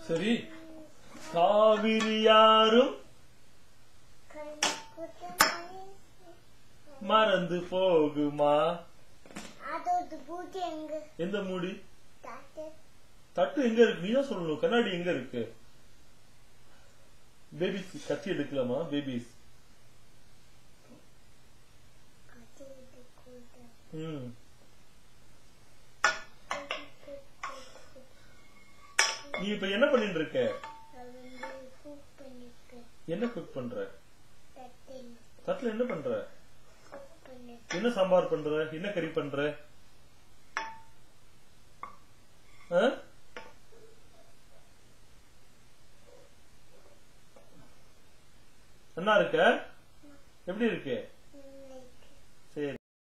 சரி, காவிரி யாரும் மறந்து போகுமா? எந்த மூடி? தட்டு எங்க இருக்கு? நீதான் சொல்லணும். கண்ணாடி எங்க இருக்கு? பேபிஸ் கத்தி எடுக்கலாமா? பேபிஸ் நீ இப்ப என்ன பண்ணிட்டு இருக்க? என்ன குக் பண்ற? தட்டுல என்ன பண்ற? என்ன சாம்பார் பண்ற? என்ன கறி பண்ற? என்ன இருக்க? எப்படி இருக்கு?